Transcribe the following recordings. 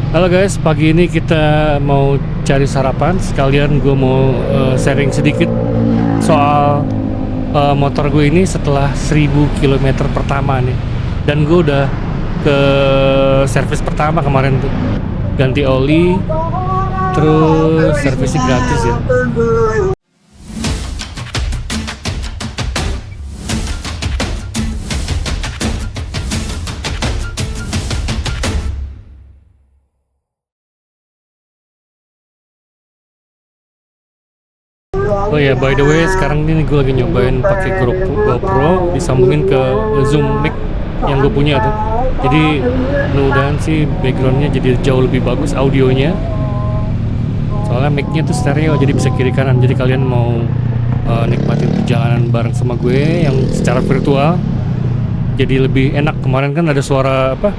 Halo guys, pagi ini kita mau cari sarapan. Sekalian gue mau sharing sedikit soal motor gue ini setelah 1000 km pertama nih. Dan gue udah ke servis pertama kemarin tuh. Ganti oli, terus servisnya gratis ya. Oh ya, by the way, sekarang ini gue lagi nyobain pakai GoPro disambungin ke Zoom mic yang gue punya tuh. Jadi mudah-mudahan sih backgroundnya jadi jauh lebih bagus audionya. Soalnya mic-nya tuh stereo, jadi bisa kiri kanan. Jadi kalian mau nikmatin perjalanan bareng sama gue yang secara virtual, jadi lebih enak. Kemarin kan ada suara apa?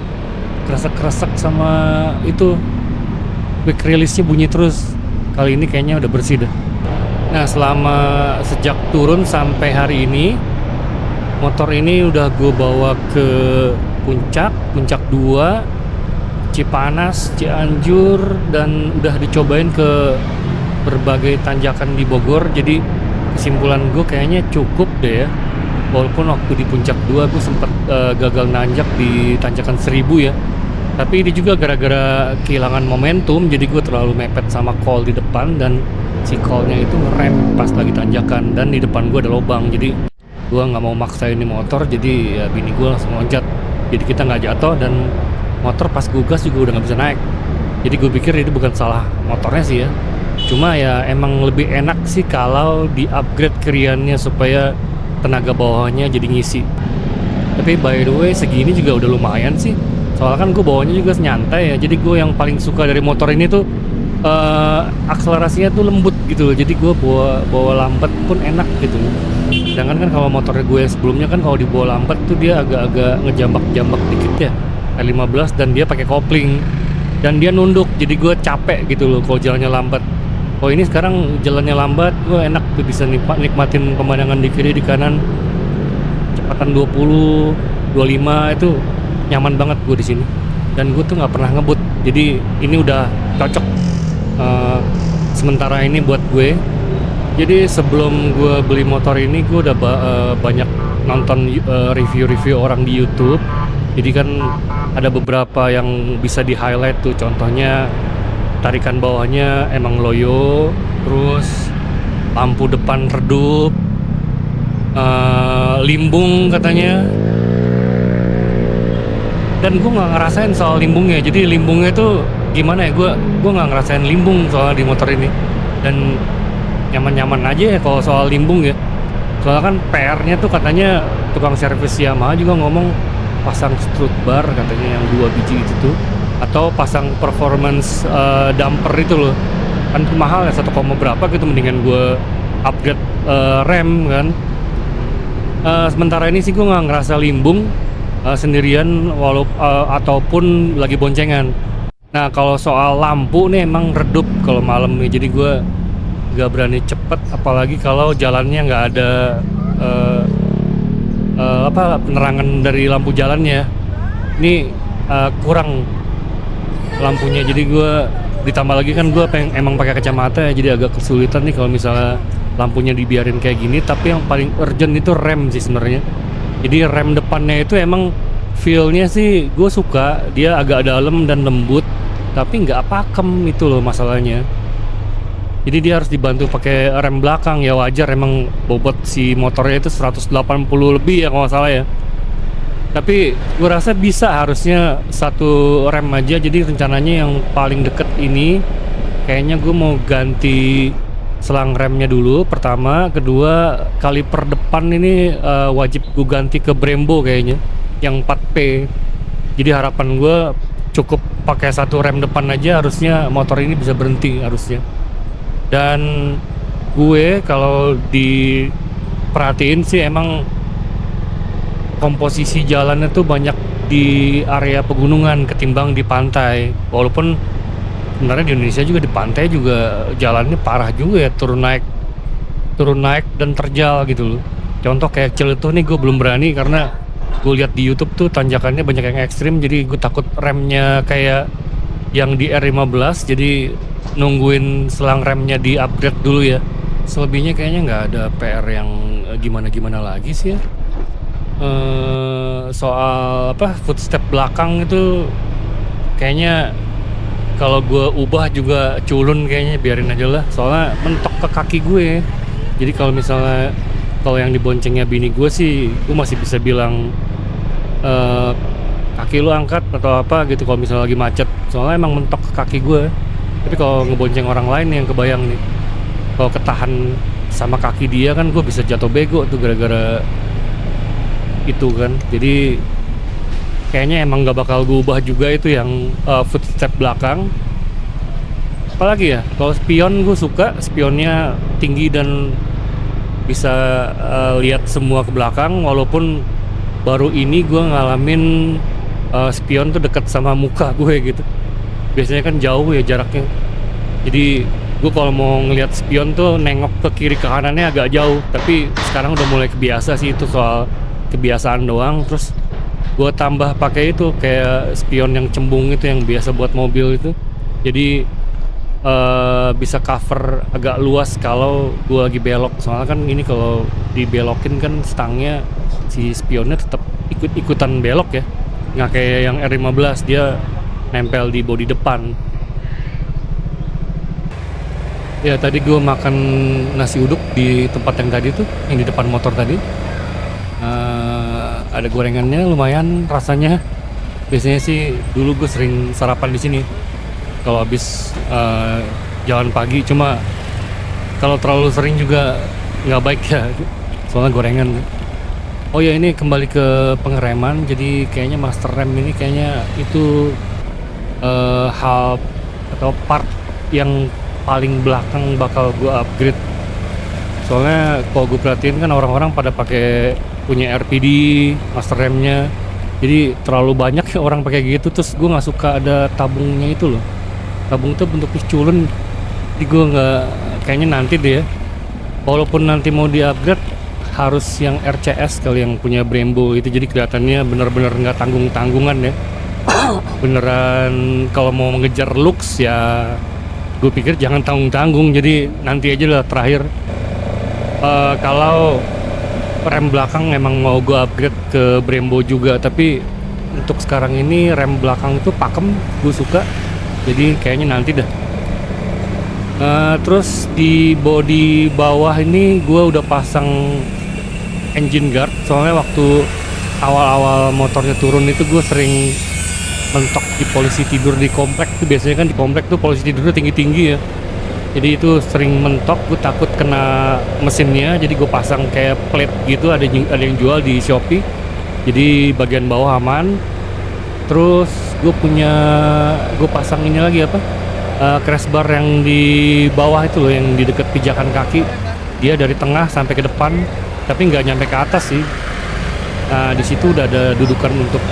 Kresek-kresek sama itu quick release-nya bunyi terus. Kali ini kayaknya udah bersih dah. Nah, selama sejak turun sampai hari ini, motor ini udah gue bawa ke Puncak 2, Cipanas, Cianjur, dan udah dicobain ke berbagai tanjakan di Bogor. Jadi kesimpulan gue kayaknya cukup deh ya. Walaupun waktu di Puncak 2 gue sempet gagal nanjak di tanjakan 1000 ya. Tapi ini juga gara-gara kehilangan momentum, jadi gue terlalu mepet sama call di depan, dan si call-nya itu ngerem pas lagi tanjakan, dan di depan gue ada lubang. Jadi gue nggak mau maksa ini motor, jadi ya bini gue langsung loncat. Jadi kita nggak jatuh, dan motor pas gue gas juga udah nggak bisa naik. Jadi gue pikir ini bukan salah motornya sih ya, cuma ya emang lebih enak sih kalau di upgrade keriannya supaya tenaga bawahnya jadi ngisi. Tapi by the way, segini juga udah lumayan sih. Soalnya kan gue bawanya juga nyantai ya. Jadi gue yang paling suka dari motor ini tuh akselerasinya tuh lembut gitu. Jadi gue bawa lambat pun enak gitu. Sedangkan kan kalau motornya gue sebelumnya kan kalau dibawa lambat tuh dia agak-agak ngejambak-jambak dikit ya, R15, dan dia pakai kopling dan dia nunduk. Jadi gue capek gitu loh kalau jalannya lambat. Oh, ini sekarang jalannya lambat, gue enak tuh bisa nikmatin pemandangan di kiri di kanan. Kecepatan 20, 25 itu nyaman banget gue di sini. Dan gue tuh nggak pernah ngebut. Jadi ini udah cocok sementara ini buat gue. Jadi sebelum gue beli motor ini, gue udah banyak nonton review-review orang di YouTube. Jadi kan ada beberapa yang bisa di highlight tuh. Contohnya tarikan bawahnya emang loyo, terus lampu depan redup, limbung katanya. Dan gue nggak ngerasain soal limbungnya. Jadi limbungnya tuh gimana ya, gue nggak ngerasain limbung soal di motor ini, dan nyaman-nyaman aja ya kalau soal limbung ya. Soalnya kan PR-nya tuh katanya tukang servis Yamaha juga ngomong pasang strut bar katanya yang 2 biji itu tuh, atau pasang performance damper itu loh, kan mahal ya 1, berapa gitu. Mendingan gue upgrade rem kan. Sementara ini sih gue nggak ngerasa limbung sendirian ataupun lagi boncengan. Nah, kalau soal lampu nih emang redup kalau malam nih, jadi gue gak berani cepet, apalagi kalau jalannya nggak ada penerangan dari lampu jalannya. Ini kurang lampunya, jadi gue ditambah lagi kan gue emang pakai kacamata ya, jadi agak kesulitan nih kalau misalnya lampunya dibiarin kayak gini. Tapi yang paling urgent itu rem sih sebenarnya. Jadi rem depannya itu emang feel-nya sih gue suka, dia agak dalam dan lembut, tapi nggak pakem, itu loh masalahnya. Jadi dia harus dibantu pakai rem belakang. Ya wajar, emang bobot si motornya itu 180 lebih ya kalau nggak salah ya. Tapi gue rasa bisa harusnya satu rem aja. Jadi rencananya yang paling deket ini kayaknya gue mau ganti selang remnya dulu pertama. Kedua, kaliper depan ini wajib gue ganti ke Brembo kayaknya, yang 4P. Jadi harapan gue cukup pakai satu rem depan aja, harusnya motor ini bisa berhenti harusnya. Dan gue kalau diperhatiin sih emang komposisi jalannya tuh banyak di area pegunungan ketimbang di pantai. Walaupun sebenarnya di Indonesia juga di pantai juga jalannya parah juga ya, turun naik dan terjal gitu loh. Contoh kayak Ciletuh nih gue belum berani, karena gue lihat di YouTube tuh tanjakannya banyak yang ekstrim. Jadi gue takut remnya kayak yang di R15, jadi nungguin selang remnya di upgrade dulu ya. Selebihnya kayaknya nggak ada PR yang gimana-gimana lagi sih ya. Soal apa footstep belakang itu kayaknya kalau gue ubah juga culun, kayaknya biarin aja lah, soalnya mentok ke kaki gue. Jadi kalau misalnya kalau yang diboncengnya bini gue sih, gue masih bisa bilang kaki lu angkat atau apa gitu kalau misalnya lagi macet, soalnya emang mentok ke kaki gue. Tapi kalau ngebonceng orang lain yang kebayang nih, kalau ketahan sama kaki dia kan gue bisa jatuh bego tuh gara-gara itu kan. Jadi kayaknya emang gak bakal gue ubah juga itu yang footstep belakang. Apalagi ya, kalau spion gue suka, spionnya tinggi dan bisa lihat semua ke belakang. Walaupun baru ini gue ngalamin spion tuh deket sama muka gue gitu. Biasanya kan jauh ya jaraknya. Jadi gue kalau mau ngelihat spion tuh nengok ke kiri ke kanannya agak jauh. Tapi sekarang udah mulai kebiasa sih, itu soal kebiasaan doang. Terus gue tambah pakai itu kayak spion yang cembung itu yang biasa buat mobil itu. Jadi bisa cover agak luas kalau gue lagi belok. Soalnya kan ini kalau dibelokin kan stangnya, si spionnya tetap ikut-ikutan belok ya, nggak kayak yang R15 dia nempel di bodi depan. Ya tadi gue makan nasi uduk di tempat yang tadi tuh, yang di depan motor tadi. Ada gorengannya lumayan rasanya. Biasanya sih dulu gue sering sarapan di sini kalau habis jalan pagi. Cuma kalau terlalu sering juga nggak baik ya, soalnya gorengan. Oh ya, ini kembali ke pengereman. Jadi kayaknya master rem ini kayaknya itu hal atau part yang paling belakang bakal gue upgrade. Soalnya kalau gue perhatiin kan orang-orang pada pakai punya RPD master remnya, jadi terlalu banyak ya orang pakai gitu. Terus gue nggak suka ada tabungnya itu loh. Tabung tuh bentuknya culun. Jadi gue nggak, kayaknya nanti deh ya, walaupun nanti mau di upgrade harus yang RCS kali, yang punya Brembo itu. Jadi kelihatannya bener-bener nggak tanggung-tanggungan ya. Beneran kalau mau mengejar looks ya, gue pikir jangan tanggung-tanggung. Jadi nanti aja lah terakhir. Kalau rem belakang emang mau gue upgrade ke Brembo juga, tapi untuk sekarang ini rem belakang itu pakem, gue suka. Jadi kayaknya nanti dah. Terus di bodi bawah ini gue udah pasang engine guard. Soalnya waktu awal-awal motornya turun itu gue sering mentok di polisi tidur di komplek tuh. Biasanya kan di komplek tuh polisi tidurnya tinggi-tinggi ya. Jadi itu sering mentok, gue takut kena mesinnya. Jadi gue pasang kayak plate gitu, ada yang jual di Shopee. Jadi bagian bawah aman. Terus gue pasang ini lagi apa? Crash bar yang di bawah itu loh, yang di dekat pijakan kaki. Dia dari tengah sampai ke depan, tapi nggak nyampe ke atas sih. Nah di situ udah ada dudukan untuk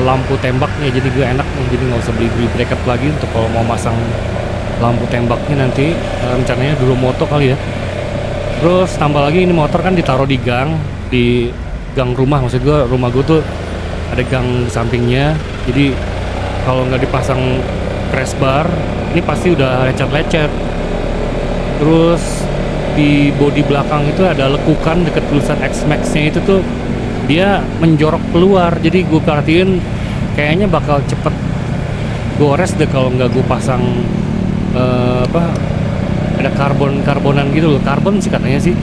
lampu tembaknya, jadi gue enak. Jadi nggak usah beli bracket lagi untuk kalau mau masang lampu tembaknya nanti. Rencananya dulu moto kali ya. Terus tambah lagi ini motor kan ditaruh di gang rumah. Maksud gue rumah gue tuh ada gang di sampingnya. Jadi kalau nggak dipasang crash bar ini pasti udah lecet-lecet. Terus di bodi belakang itu ada lekukan dekat tulisan X-Max-nya itu tuh, dia menjorok keluar. Jadi gue perhatiin kayaknya bakal cepet gores deh kalau nggak gue pasang ada karbonan gitu loh. Karbon sih katanya sih,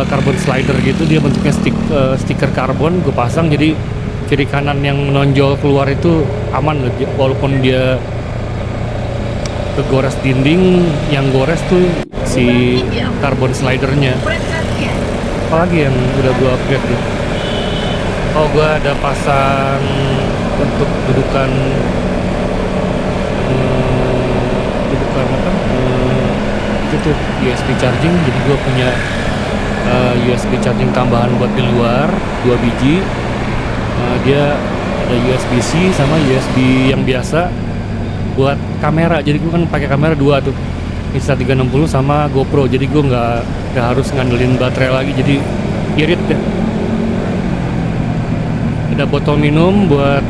karbon slider gitu. Dia bentuknya stiker karbon gue pasang, jadi kiri kanan yang menonjol keluar itu aman loh. Walaupun dia kegores dinding, yang gores tuh si karbon slidernya. Apalagi yang udah gue upgrade nih? Oh, gue ada pasang untuk dudukan apa? Itu USB charging. Jadi gue punya USB charging tambahan buat di luar 2 biji. Dia ada USB-C sama USB yang biasa buat kamera. Jadi gue kan pakai kamera 2 tuh, Insta360 sama GoPro. Jadi gue nggak harus ngandelin baterai lagi, jadi irit deh. Ada botol minum buat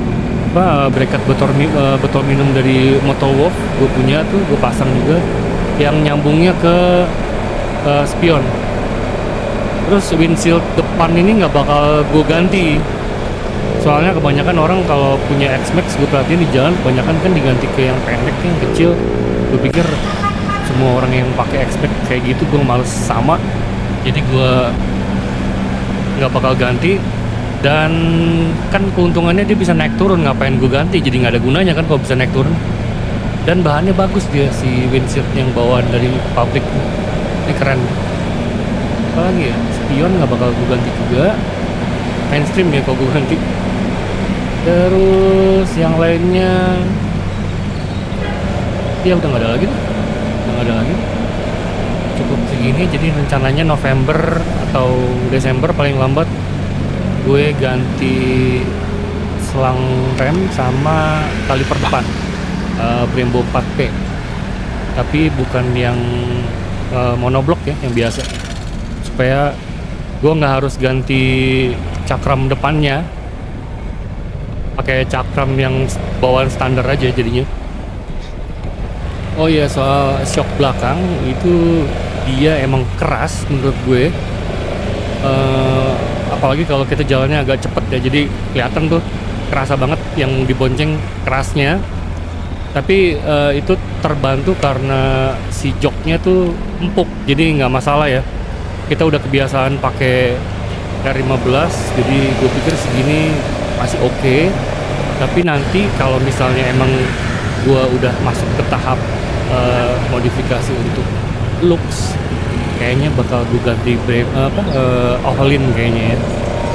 bracket botol minum dari Motor Wolf gue punya tuh, gue pasang juga yang nyambungnya ke spion. Terus windshield depan ini nggak bakal gue ganti, soalnya kebanyakan orang kalau punya X-Max gue perhatiin di jalan kebanyakan kan diganti ke yang pendek, yang kecil. Gue pikir semua orang yang pakai X-Max kayak gitu, gue males sama, jadi gue nggak bakal ganti. Dan kan keuntungannya dia bisa naik turun, ngapain gue ganti, jadi nggak ada gunanya kan kalau bisa naik turun. Dan bahannya bagus dia, si windshield yang bawaan dari pabrik ini keren. Apalagi ya, spion nggak bakal gue ganti juga, mainstream ya kalau gue ganti. Terus yang lainnya ya udah nggak ada lagi, cukup segini. Jadi rencananya November atau Desember paling lambat gue ganti selang rem sama kaliper depan Brembo 4P, tapi bukan yang monoblok ya, yang biasa, supaya gue nggak harus ganti cakram depannya, pakai cakram yang bawaan standar aja jadinya. Oh iya, soal shock belakang itu dia emang keras menurut gue, apalagi kalau kita jalannya agak cepet ya, jadi kelihatan tuh kerasa banget yang dibonceng kerasnya. Tapi itu terbantu karena si joknya tuh empuk, jadi nggak masalah ya. Kita udah kebiasaan pakai R15, jadi gue pikir segini masih oke. Tapi nanti kalau misalnya emang gue udah masuk ke tahap modifikasi untuk looks, kayaknya bakal gue ganti Ohlin kayaknya ya.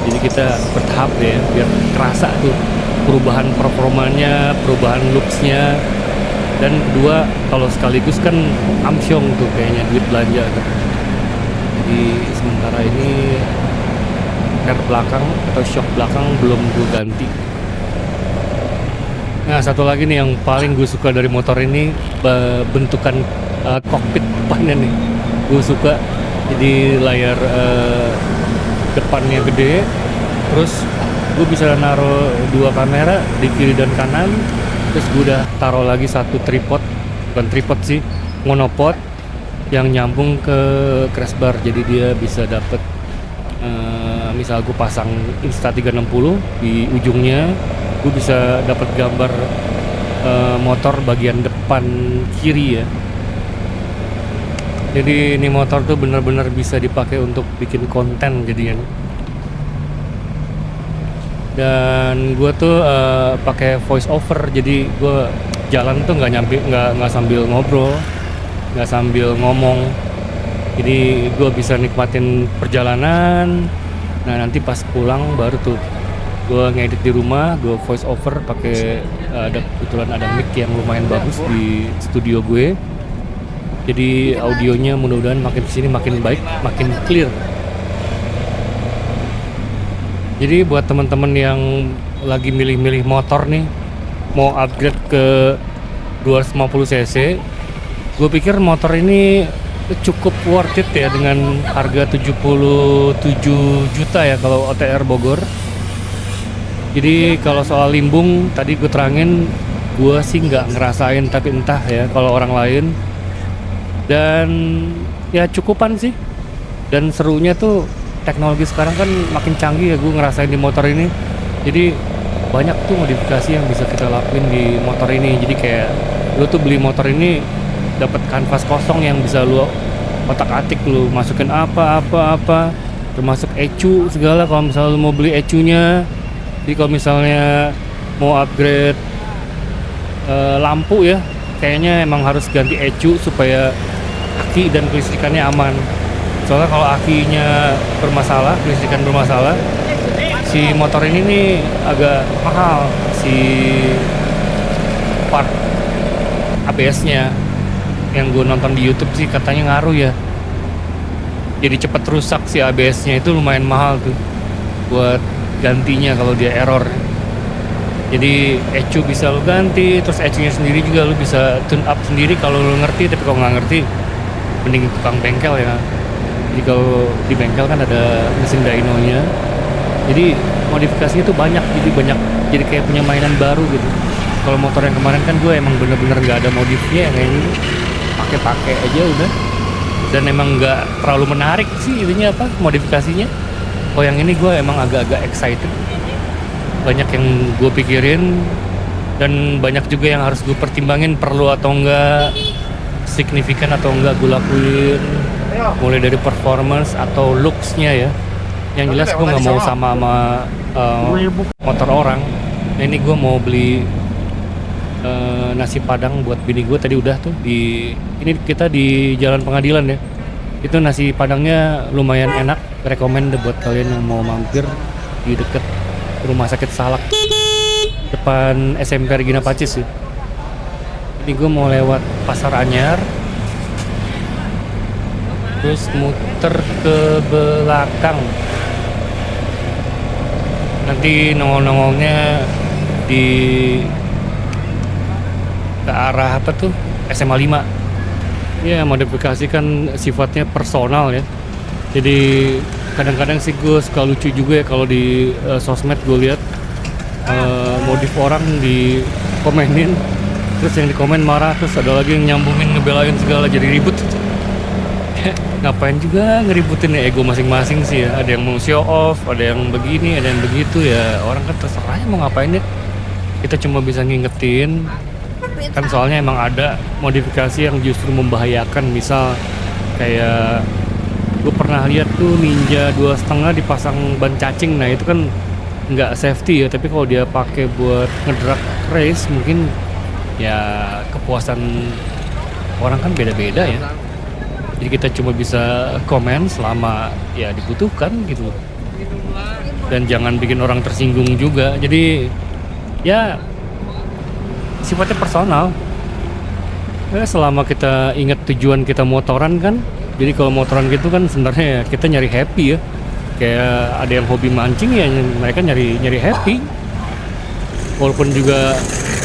Jadi kita bertahap deh, biar kerasa tuh perubahan performanya, perubahan looksnya. Dan kedua, kalau sekaligus kan amsyong tuh kayaknya duit belanja kan. Jadi sementara ini air belakang atau shock belakang belum gue ganti. Nah, satu lagi nih yang paling gue suka dari motor ini, bentukan kokpit depannya nih. Gue suka, jadi layar depannya gede, terus gue bisa naruh 2 kamera di kiri dan kanan. Terus gue udah taruh lagi satu tripod, bukan tripod sih, monopod yang nyambung ke crash bar. Jadi dia bisa dapet misal gue pasang Insta360 di ujungnya, gue bisa dapat gambar motor bagian depan kiri ya. Jadi ini motor tuh bener-bener bisa dipakai untuk bikin konten jadinya. Dan gue tuh pakai voice over, jadi gue jalan tuh nggak sambil ngobrol, nggak sambil ngomong. Jadi gue bisa nikmatin perjalanan. Nah nanti pas pulang baru tuh gue ngedit di rumah, gue voice over pakai kebetulan ada mic yang lumayan bagus di studio gue. Jadi audionya mudah-mudahan makin kesini makin baik, makin clear. Jadi buat teman-teman yang lagi milih-milih motor nih, mau upgrade ke 250 cc, gue pikir motor ini cukup worth it ya dengan harga 77 juta ya kalau OTR Bogor. Jadi kalau soal limbung tadi gue terangin, gue sih nggak ngerasain, tapi entah ya kalau orang lain. Dan ya cukupan sih. Dan serunya tuh teknologi sekarang kan makin canggih ya, gue ngerasain di motor ini. Jadi banyak tuh modifikasi yang bisa kita lakuin di motor ini. Jadi kayak lu tuh beli motor ini dapat kanvas kosong yang bisa lu otak-atik, lu masukin apa, termasuk ECU segala kalau misalnya lu mau beli ECU-nya. Jadi kalau misalnya mau upgrade lampu ya, kayaknya emang harus ganti ECU supaya aki dan kelistrikannya aman. Soalnya kalau akinya bermasalah, kelistrikan bermasalah, si motor ini nih agak mahal si part ABS-nya. Yang gue nonton di YouTube sih katanya ngaruh ya. Jadi cepet rusak si ABS-nya, itu lumayan mahal tuh buat gantinya kalau dia error. Jadi ECU bisa lo ganti, terus ECU-nya sendiri juga lo bisa tune up sendiri kalau lo ngerti. Tapi kalau nggak ngerti, mending tukang bengkel ya. Jadi kalau di bengkel kan ada mesin dyno-nya, Jadi modifikasinya tuh banyak, jadi kayak punya mainan baru gitu. Kalau motor yang kemarin kan gue emang bener-bener nggak ada modifnya, yang ini pakai aja udah, dan emang nggak terlalu menarik sih itunya apa modifikasinya. Oh yang ini gue emang agak-agak excited, banyak yang gue pikirin dan banyak juga yang harus gue pertimbangin perlu atau enggak, signifikan atau enggak gue lakuin, mulai dari performance atau looksnya ya. Yang jelas gue nggak mau sama motor orang. Nah, ini gue mau beli nasi padang buat bini gue, tadi udah tuh ini kita di Jalan Pengadilan ya. Itu nasi padangnya lumayan enak, rekomend buat kalian yang mau mampir di deket Rumah Sakit Salak depan SMP Regina Pacis ya. Ini gue mau lewat Pasar Anyar, terus muter ke belakang, nanti nongol-nongolnya di ke arah apa tuh SMA 5 ya. Modifikasi kan sifatnya personal ya, jadi kadang-kadang sih gue suka lucu juga ya kalau di sosmed gue lihat modif orang di komenin, terus yang di komen marah, terus ada lagi yang nyambungin ngebelain segala, jadi ribut. Ngapain juga ngeributin ya, ego masing-masing sih ya. Ada yang mau show off, ada yang begini, ada yang begitu ya. Orang kan terserah mau ngapain ya. Kita cuma bisa ngingetin. Kan soalnya emang ada modifikasi yang justru membahayakan. Misal kayak gue pernah lihat tuh Ninja 2,5 dipasang ban cacing. Nah itu kan nggak safety ya. Tapi kalau dia pakai buat ngedrag race, mungkin ya kepuasan orang kan beda-beda ya. Jadi kita cuma bisa komen selama ya dibutuhkan gitu, dan jangan bikin orang tersinggung juga. Jadi ya sifatnya personal ya, selama kita ingat tujuan kita motoran kan. Jadi kalau motoran gitu kan sebenarnya ya kita nyari happy ya. Kayak ada yang hobi mancing ya, mereka nyari happy. Walaupun juga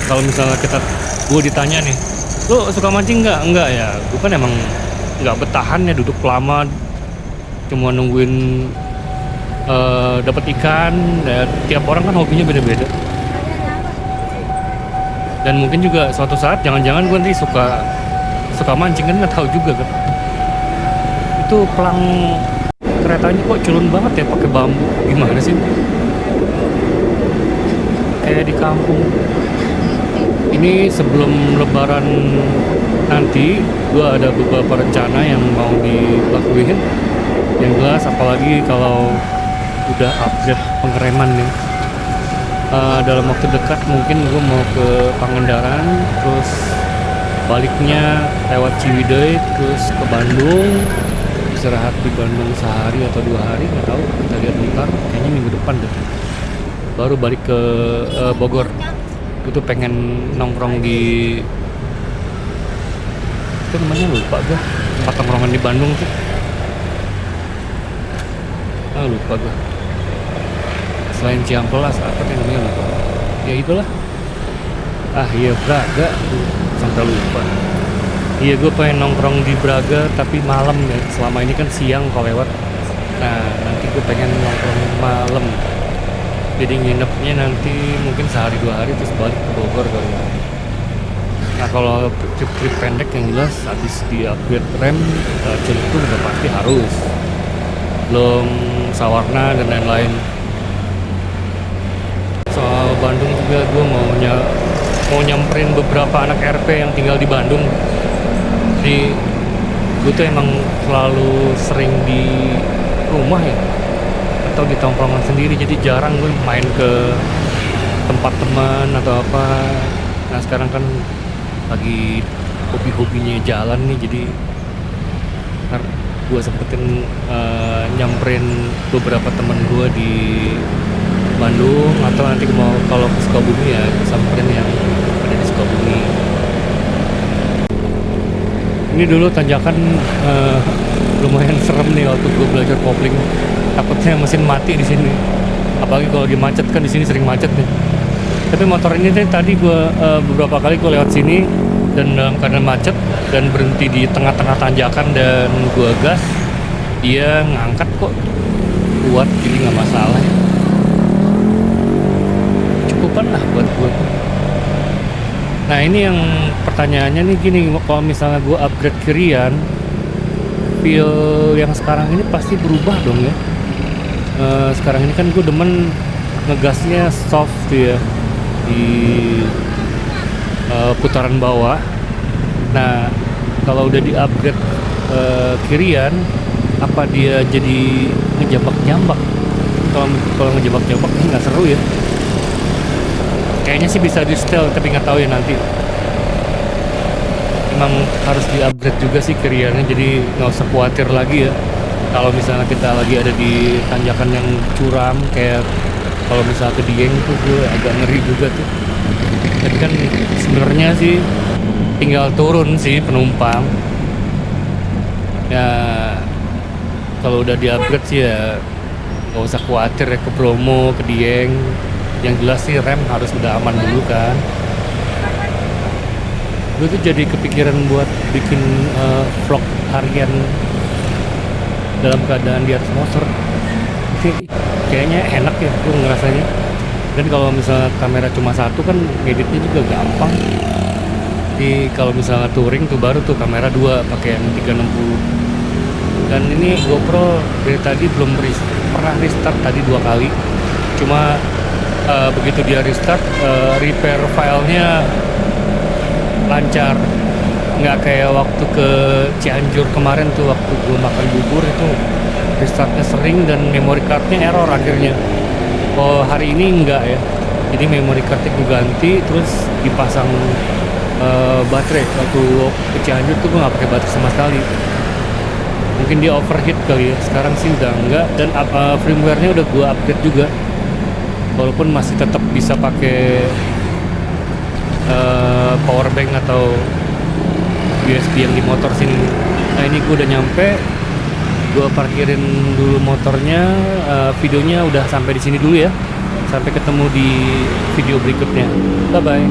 kalau misalnya gue ditanya nih, lo suka mancing nggak? Enggak ya, gue kan emang nggak bertahan ya, duduk lama cuma nungguin dapat ikan ya. Tiap orang kan hobinya beda-beda, dan mungkin juga suatu saat jangan-jangan gue nanti suka mancing kan, nggak tahu juga kan. Itu pelang keretanya kok culun banget ya, pakai bambu, gimana sih kayak di kampung. Ini sebelum lebaran nanti gue ada beberapa rencana yang mau dilakuin. Yang jelas apalagi kalau udah upgrade pengereman nih, dalam waktu dekat mungkin gue mau ke Pangandaran, terus baliknya lewat Ciwidey, terus ke Bandung, istirahat di Bandung sehari atau 2 hari, nggak tahu, kita lihat ntar, kayaknya minggu depan deh, baru balik ke Bogor. Itu pengen nongkrong di, itu namanya lupa gue, tempat nongkrongan di Bandung tuh, lupa gue, selain Ciamplas apa tuh namanya, lupa ya, itulah. Iya Braga, sampai lupa. Iya, gue pengen nongkrong di Braga tapi malam ya. Selama ini kan siang kalau lewat. Nah nanti gue pengen nongkrong malam, jadi nginepnya nanti mungkin sehari 2 hari terus balik ke Bogor kali ya. Nah kalau trip pendek yang jelas habis di upgrade rem, Ciletung udah pasti harus, belum Sawarna dan lain-lain. Soal Bandung juga gue mau nyamperin beberapa anak RP yang tinggal di Bandung. Jadi gue tuh emang selalu sering di rumah ya, atau di tongkrongan sendiri, jadi jarang gue main ke tempat teman atau apa. Nah sekarang kan lagi hobi-hobinya jalan nih, jadi ntar gue sempetin nyamperin beberapa teman gue di Bandung, atau nanti mau kalau ke Sukabumi ya samperin yang ada di Sukabumi. Ini dulu tanjakan lumayan serem nih waktu gue belajar kopling. Takutnya mesin mati di sini. Apalagi kalau lagi macet kan, di sini sering macet nih. Tapi motor ini tadi gue beberapa kali gue lewat sini dan dalam keadaan macet dan berhenti di tengah-tengah tanjakan dan gue gas, dia ngangkat kok kuat, jadi nggak masalah ya. cukupan lah buat gue. Nah ini yang pertanyaannya nih gini, kalau misalnya gue upgrade ke Rian, feel yang sekarang ini pasti berubah dong ya. Sekarang ini kan gue demen ngegasnya soft tuh ya di putaran bawah. Nah kalau udah di upgrade ke Rian, apa dia jadi ngejambak-jambak? Kalau ngejambak-jambak nggak seru ya. Kayaknya sih bisa di setel, tapi nggak tahu ya nanti. Emang harus di upgrade juga sih ke Riannya, jadi nggak usah khawatir lagi ya. Kalau misalnya kita lagi ada di tanjakan yang curam, kayak kalau misalnya ke Dieng tuh gue agak ngeri juga tuh. Tapi kan sebenarnya sih tinggal turun sih penumpang. Ya kalau udah di upgrade sih ya nggak usah khawatir ya ke Bromo, ke Dieng. Yang jelas sih rem harus udah aman dulu kan. Gue tuh jadi kepikiran buat bikin vlog harian dalam keadaan di atas motor. Kayaknya enak ya gue ngerasanya. Dan kalau misalnya kamera cuma satu kan ngeditnya juga gampang. Jadi kalau misalnya touring tuh baru tuh kamera 2 pakai yang 360. Dan ini GoPro dari tadi belum pernah restart tadi 2 kali. Cuma begitu dia restart, repair filenya lancar, nggak kayak waktu ke Cianjur kemarin tuh, waktu gue makan bubur itu restartnya sering dan memory cardnya error akhirnya. Oh hari ini enggak ya, jadi memory cardnya gue ganti terus dipasang baterai. Waktu ke Cianjur tuh gue nggak pakai baterai sama sekali, mungkin dia overheat kali ya. Sekarang sih udah enggak, dan firmware-nya udah gue upgrade juga, walaupun masih tetap bisa pakai power bank atau USB yang di motor sini. Nah ini gue udah nyampe, gue parkirin dulu motornya. Videonya udah sampai di sini dulu ya. Sampai ketemu di video berikutnya. Bye bye.